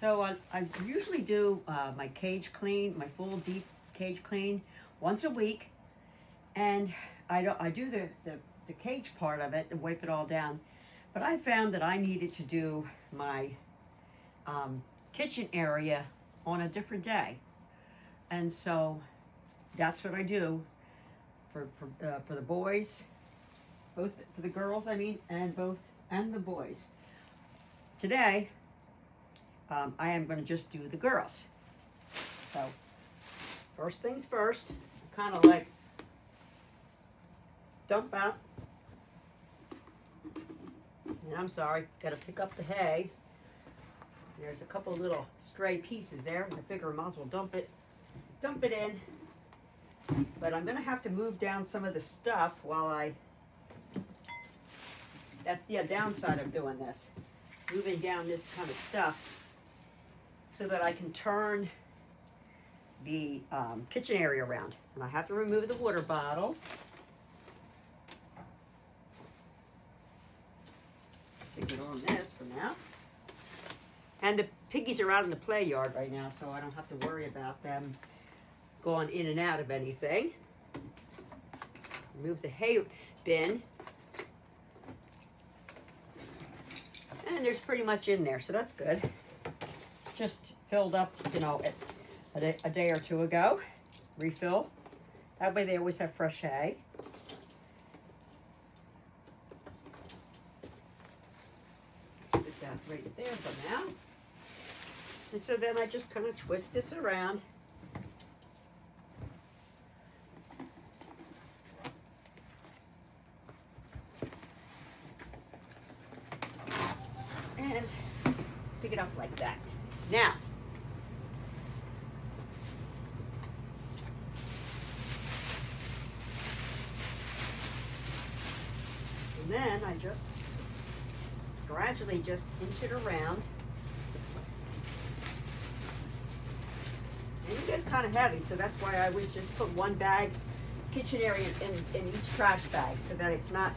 So I usually do my cage clean, my full deep cage clean once a week. And I do the cage part of it and wipe it all down. But I found that I needed to do my kitchen area on a different day. And so that's what I do for the boys, both for the girls, I mean, and the boys. Today, I am going to just do the girls. So first things first, kind of like dump out. And I'm sorry, got to pick up the hay. There's a couple little stray pieces there. I figure I might as well dump it in. But I'm going to have to move down some of the stuff while that's the downside of doing this. Moving down this kind of stuff so that I can turn the kitchen area around. And I have to remove the water bottles. Stick it on this for now. And the piggies are out in the play yard right now, so I don't have to worry about them going in and out of anything. Remove the hay bin. And there's pretty much in there, so that's good. Just filled up, you know, a day or two ago. Refill. That way they always have fresh hay. Sit that right there for now. And so then I just kind of twist this around. And pick it up like that. Now, and then I just gradually just inch it around. And it is kind of heavy, so that's why I always just put one bag, kitchen area in each trash bag, so that it's not,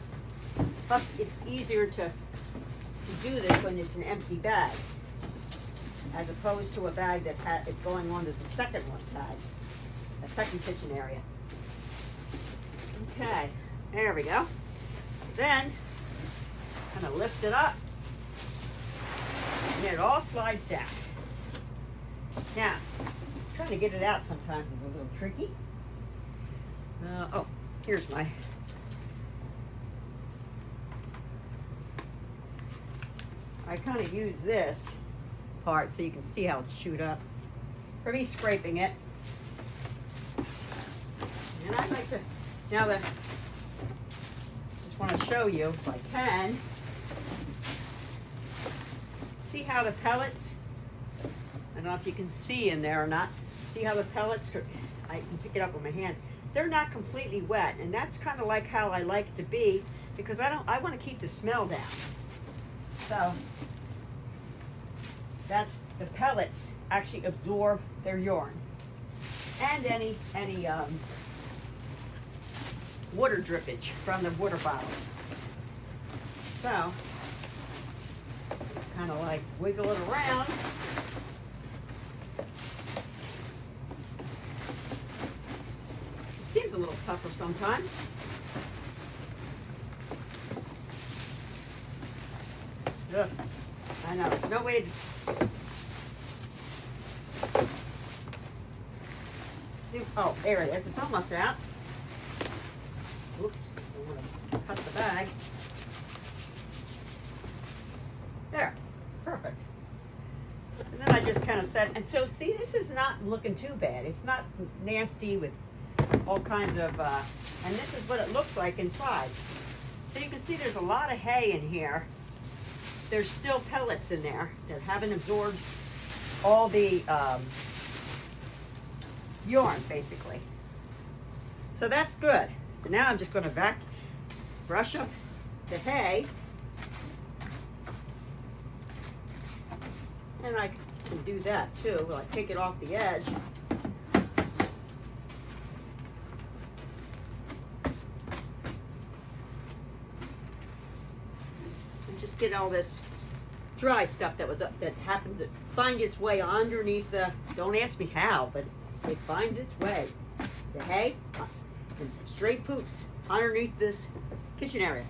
plus it's easier to do this when it's an empty bag, as opposed to a bag that it's going on to the second one bag, the second kitchen area. Okay, there we go. Then, kind of lift it up, and it all slides down. Now, trying to get it out sometimes is a little tricky. Oh, here's my I kind of use this part so you can see how it's chewed up. For me, scraping it. And I like to, now that, just want to show you, if I can, see how the pellets, I don't know if you can see in there or not, see how the pellets, I can pick it up with my hand, they're not completely wet, and that's kind of like how I like it to be, because I want to keep the smell down. So that's, the pellets actually absorb their urine and any water drippage from the water bottles. So it's kind of like wiggle it around. It seems a little tougher sometimes. Ugh, I know, there's no way to see. Oh, there it is. It's almost out. Oops, I want to cut the bag. There, perfect. And then I just kind of set, and so see, this is not looking too bad. It's not nasty with all kinds of, and this is what it looks like inside. So you can see there's a lot of hay in here. There's still pellets in there that haven't absorbed all the urine, basically. So that's good. So now I'm just going to brush up the hay. And I can do that too. Well, I take it off the edge. Get all this dry stuff that was up, that happens to find its way underneath the, don't ask me how, but it finds its way. The hay and stray poops underneath this kitchen area.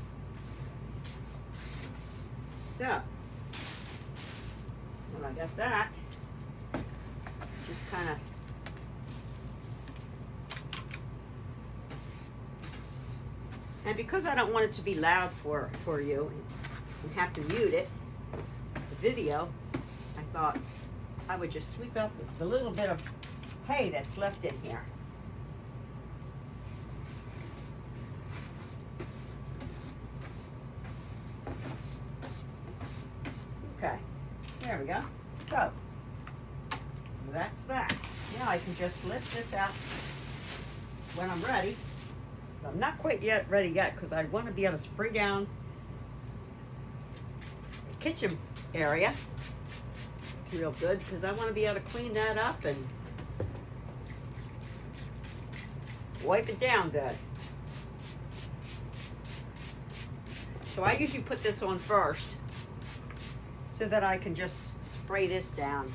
So, when I got that, just kind of and because I don't want it to be loud for you and have to mute it, the video, I thought I would just sweep up the little bit of hay that's left in here. Okay, there we go. So, that's that. Now I can just lift this out when I'm ready. I'm not quite yet ready yet because I want to be able to spray down the kitchen area real good because I want to be able to clean that up and wipe it down good. So I usually put this on first so that I can just spray this down.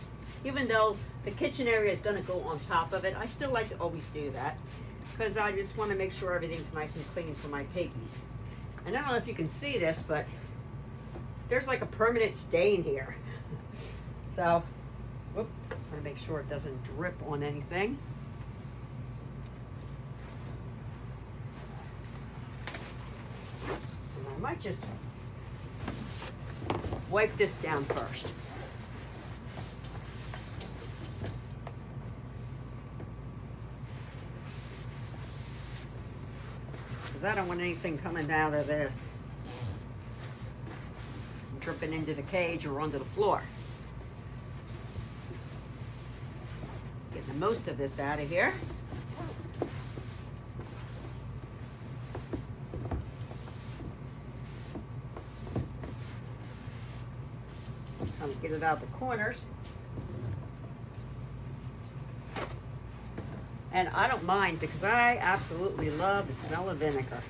Even though the kitchen area is going to go on top of it, I still like to always do that because I just want to make sure everything's nice and clean for my piggies. And I don't know if you can see this, but there's like a permanent stain here. So, whoop, I want to make sure it doesn't drip on anything. And I might just wipe this down first. I don't want anything coming out of this and dripping into the cage or onto the floor. Getting the most of this out of here. Trying to get it out the corners. And I don't mind because I absolutely love the smell of vinegar.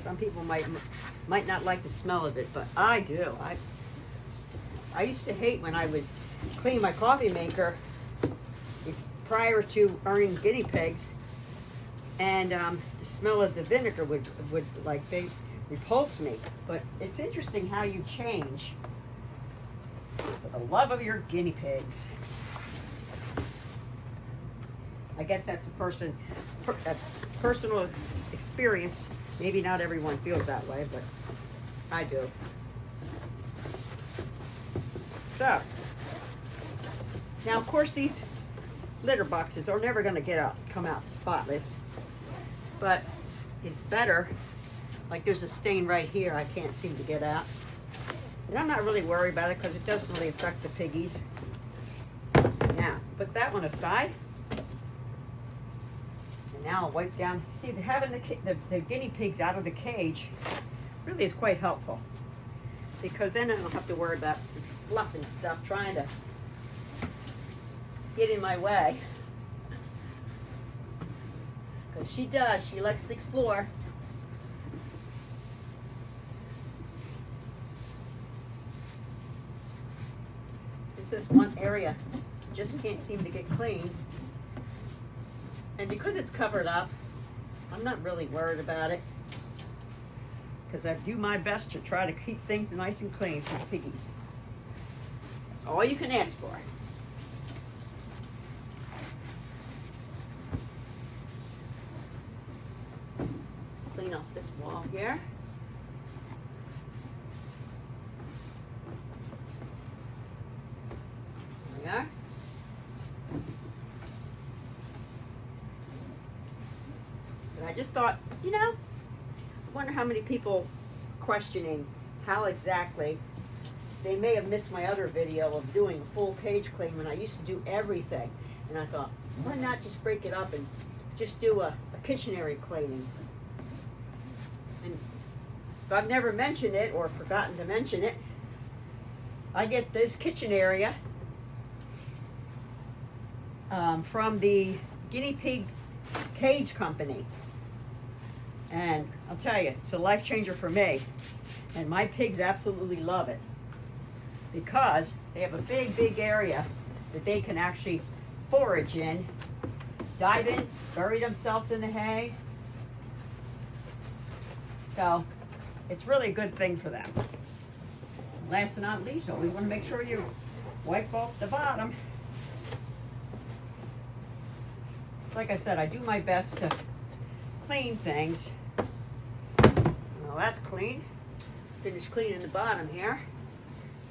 Some people might not like the smell of it, but I do. I used to hate when I would clean my coffee maker prior to earning guinea pigs, and the smell of the vinegar would like they repulse me. But it's interesting how you change for the love of your guinea pigs. I guess that's a personal experience. Maybe not everyone feels that way, but I do. So, now of course these litter boxes are never going to come out spotless, but it's better. Like there's a stain right here I can't seem to get out. And I'm not really worried about it because it doesn't really affect the piggies. Now, put that one aside. Now I'll wipe down. See, having the guinea pigs out of the cage really is quite helpful because then I don't have to worry about fluffing stuff trying to get in my way. Because she does. She likes to explore. This is one area just can't seem to get clean. And because it's covered up, I'm not really worried about it. Because I do my best to try to keep things nice and clean for the piggies. That's all you can ask for. Clean off this wall here. There we are. I just thought, I wonder how many people questioning how exactly they may have missed my other video of doing a full cage clean when I used to do everything. And I thought, why not just break it up and just do a kitchen area cleaning? And if I've never mentioned it or forgotten to mention it, I get this kitchen area from the guinea pig cage company. And I'll tell you, it's a life changer for me And my pigs absolutely love it because they have a big area that they can actually forage in, dive in, bury themselves in the hay. So it's really a good thing for them. Last but not least, always want to make sure you wipe off the bottom. Like I said, I do my best to clean things. Well, that's clean. Finish cleaning the bottom here.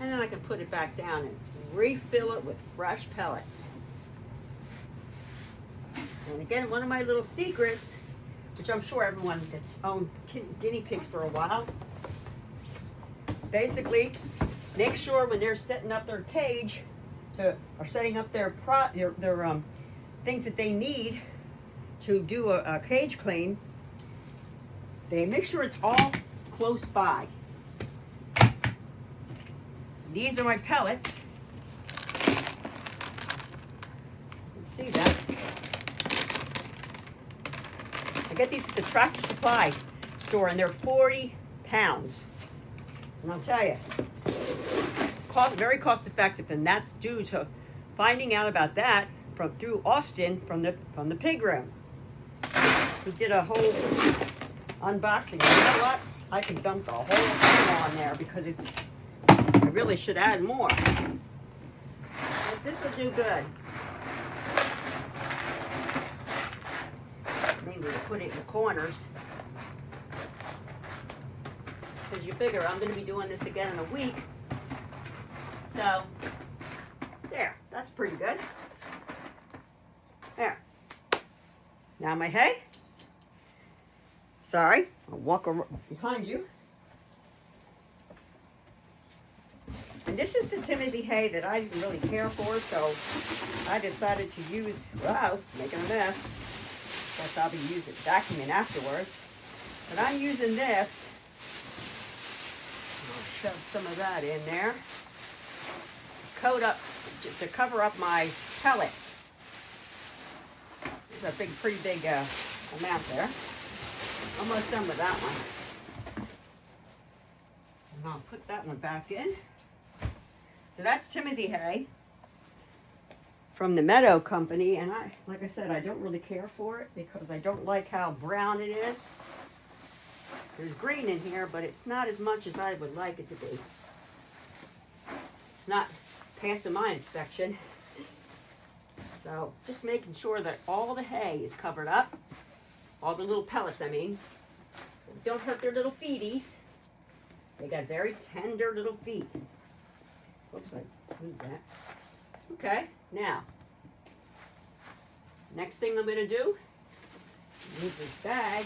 And then I can put it back down and refill it with fresh pellets. And again, one of my little secrets, which I'm sure everyone that's owned guinea pigs for a while, basically make sure when they're setting up their cage or setting up their things that they need to do a cage clean, they make sure it's all close by. These are my pellets. You can see that. I get these at the Tractor Supply store and they're 40 pounds. And I'll tell you, very cost effective, and that's due to finding out about that through Austin from the pig room. He did a whole unboxing. And you know what? I could dump the whole thing on there because I really should add more. But this will do good. Maybe we'll put it in the corners. Because you figure I'm going to be doing this again in a week. So, there. That's pretty good. There. Now my hay. Sorry, I'll walk behind you. And this is the Timothy hay that I didn't really care for, so I decided to use, wow, making a mess. Guess I'll be vacuuming afterwards. But I'm using this. I'll shove some of that in there. To cover up my pellets. There's a pretty big amount there. Almost done with that one. And I'll put that one back in. So that's Timothy hay from the Meadow Company, and like I said, I don't really care for it because I don't like how brown it is. There's green in here, but it's not as much as I would like it to be. Not passing my inspection. So just making sure that all the hay is covered up. All the little pellets, I mean. So don't hurt their little feeties. They got very tender little feet. Oops, I moved that. Okay, now. Next thing I'm going to do, move this bag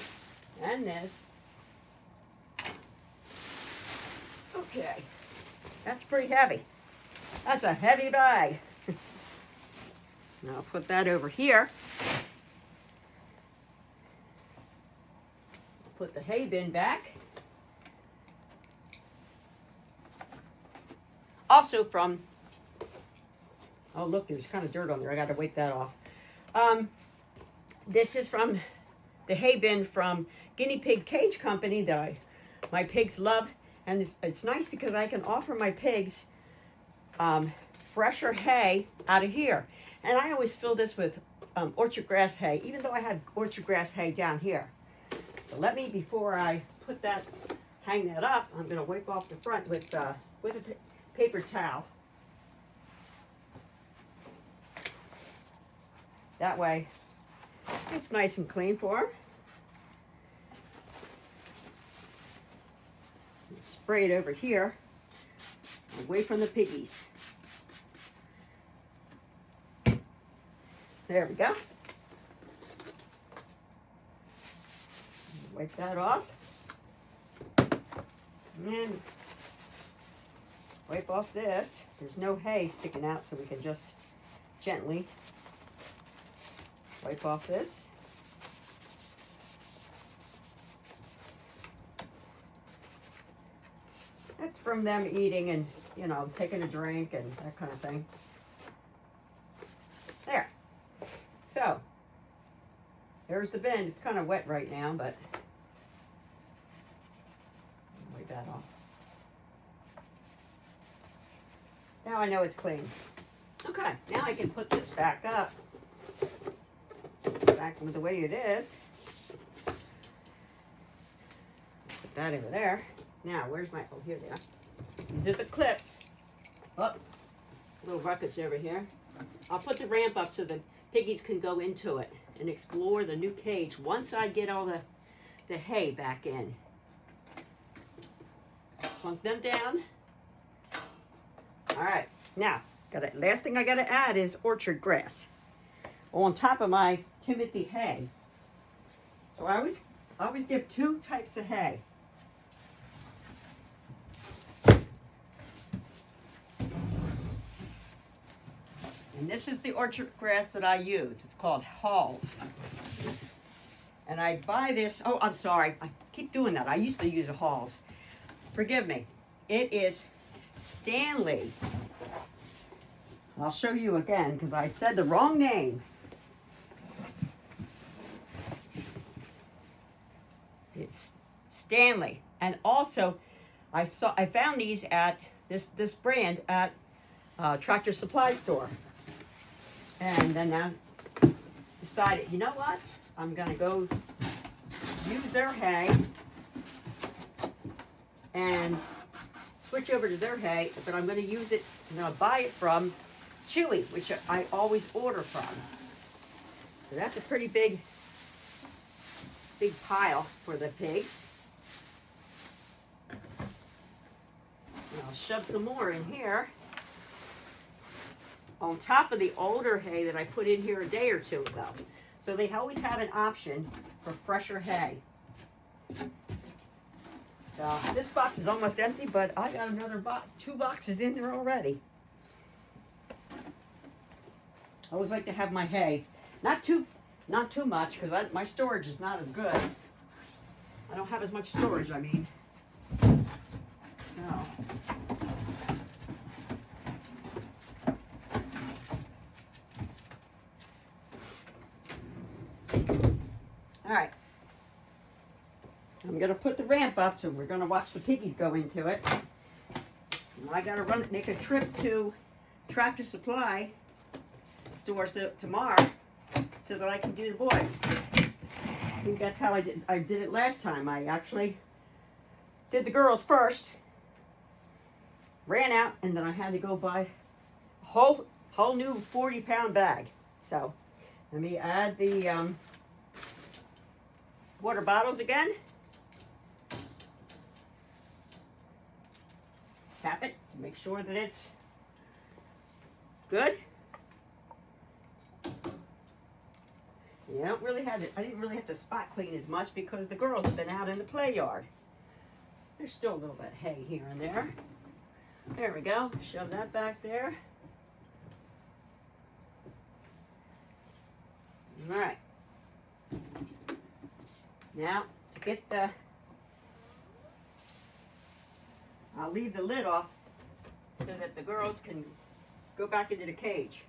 and this. Okay, that's pretty heavy. That's a heavy bag. Now I'll put that over here. Put the hay bin back. Also from, oh look, there's kind of dirt on there. I got to wipe that off. This is from the hay bin from Guinea Pig Cage Company that my pigs love. And it's nice because I can offer my pigs fresher hay out of here. And I always fill this with orchard grass hay, even though I have orchard grass hay down here. So before I hang that up, I'm going to wipe off the front with a paper towel. That way, it's nice and clean for them. Spray it over here, away from the piggies. There we go. Wipe that off. And wipe off this. There's no hay sticking out, so we can just gently wipe off this. That's from them eating and, taking a drink and that kind of thing. There. So, there's the bin. It's kind of wet right now, but wipe that off. Now I know it's clean. Okay, now I can put this back up. Back with the way it is. Put that over there. Now, where's my, oh, here they are. These are the clips. Oh, little ruckus over here. I'll put the ramp up so the piggies can go into it and explore the new cage once I get all the hay back in. Plunk them down. All right, now, last thing I gotta add is orchard grass on top of my Timothy hay. So I always give 2 types of hay. And this is the orchard grass that I use. It's called Halls. And I buy this, oh, I'm sorry, I keep doing that. I used to use a Halls. Forgive me. It is Stanley. I'll show you again because I said the wrong name. It's Stanley. And also, I found these at this brand at Tractor Supply store. And then I decided, you know what? I'm gonna go use their hay and switch over to their hay, but I'm gonna use it, I'm gonna buy it from Chewy, which I always order from. So that's a pretty big pile for the pigs. And I'll shove some more in here on top of the older hay that I put in here a day or 2 ago. So they always have an option for fresher hay. So this box is almost empty, but I got another 2 boxes in there already. I always like to have my hay, not too much, because my storage is not as good. I don't have as much storage, I mean. No. All right. I'm gonna put the ramp up, so we're gonna watch the piggies go into it. And I gotta make a trip to Tractor Supply store tomorrow, so that I can do the boys. I think that's how I did it last time. I actually did the girls first, ran out, and then I had to go buy a whole new 40-pound bag. So let me add the water bottles again. Tap it to make sure that it's good. I didn't really have to spot clean as much because the girls have been out in the play yard. There's still a little bit of hay here and there. There we go. Shove that back there. All right. Now, to get I'll leave the lid off so that the girls can go back into the cage.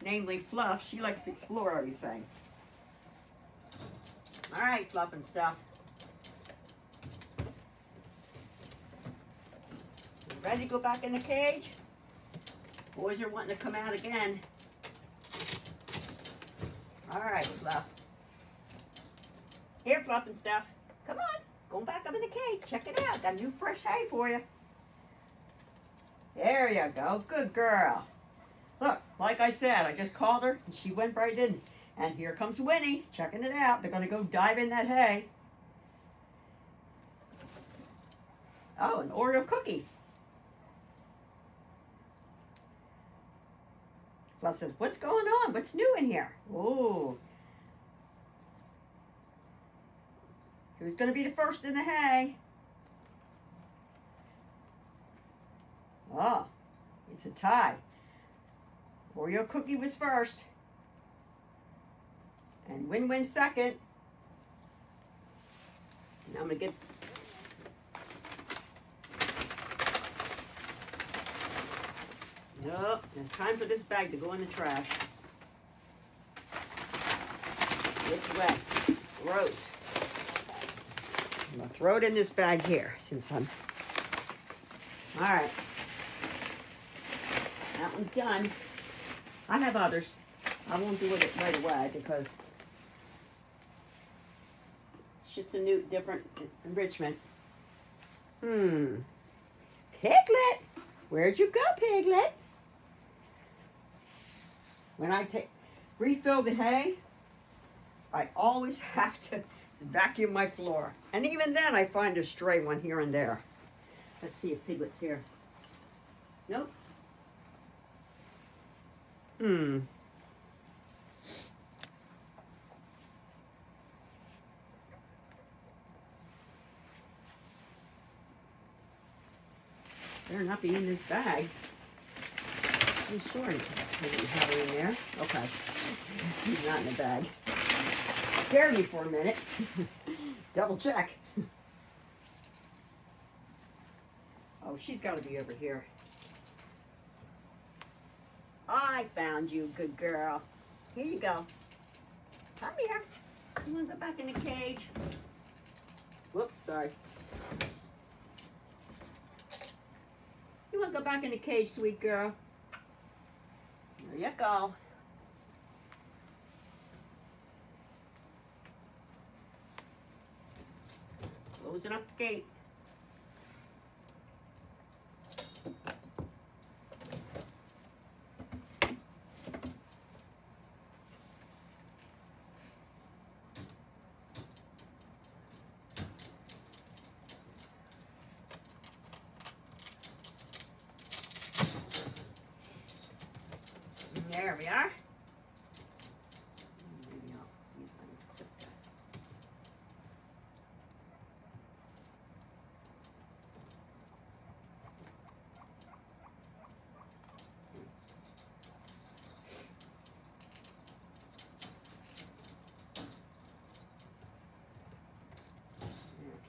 Namely Fluff, she likes to explore everything. All right, Fluff and stuff. You ready to go back in the cage? Boys are wanting to come out again. All right, Fluff. Here, Fluff and stuff. Come on, going back up in the cage. Check it out. Got new fresh hay for you. There you go. Good girl. Look, like I said, I just called her and she went right in. And here comes Winnie, checking it out. They're going to go dive in that hay. Oh, an Oreo cookie. Fluff says, what's going on? What's new in here? Ooh. Who's going to be the first in the hay? Oh, it's a tie. Oreo cookie was first. And Win-Win's second. Now I'm going to get... Nope, it's time for this bag to go in the trash. It's wet. Gross. I'm going to throw it in this bag here since I'm All right. That one's done. I have others. I won't do it right away because it's just a new, different enrichment. Piglet! Where'd you go, Piglet? When I refill the hay, I always have to vacuum my floor. And even then, I find a stray one here and there. Let's see if Piglet's here. Nope. Better not be in this bag. I'm sure I didn't have it in there. Okay. He's not in the bag. Scared me for a minute. Double check. Oh, she's got to be over here. I found you, good girl. Here you go. Come here. You want to go back in the cage? Whoops, sorry. You want to go back in the cage, sweet girl? There you go. Closing up the gate. There we are. Maybe I'll flip that.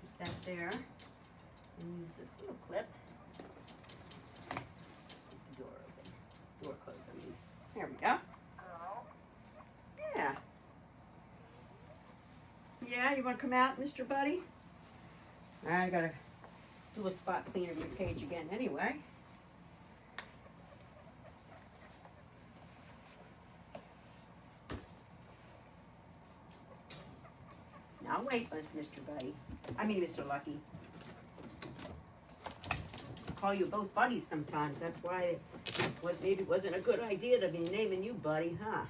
Keep that there. And use this little clip. Keep the door open. Door closed, I mean. There we go. Yeah. Yeah, you want to come out, Mr. Buddy? I gotta do a spot cleaner in your cage again anyway. Now wait, Mr. Buddy. I mean, Mr. Lucky. I call you both buddies sometimes. That's why maybe it wasn't a good idea to be naming you Buddy, huh?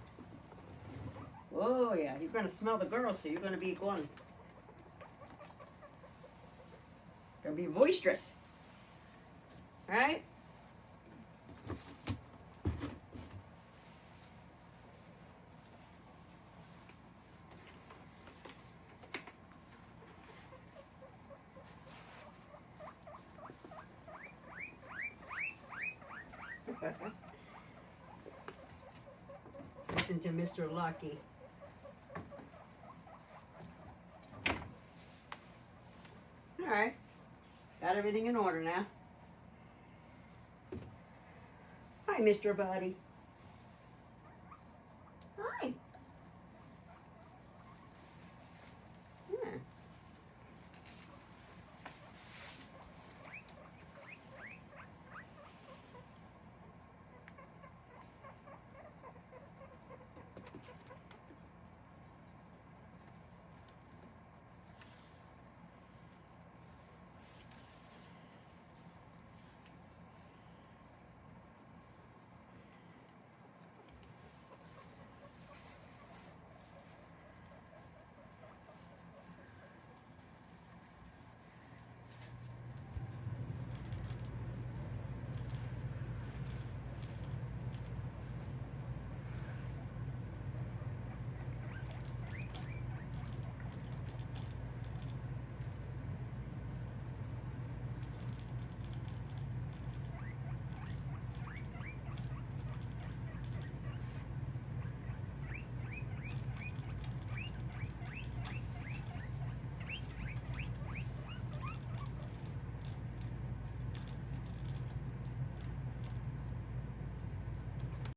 Oh yeah, you're gonna smell the girl, so you're gonna be going. Gonna be boisterous, right? Listen to Mr. Lucky. All right, got everything in order now. Hi, Mr. Buddy.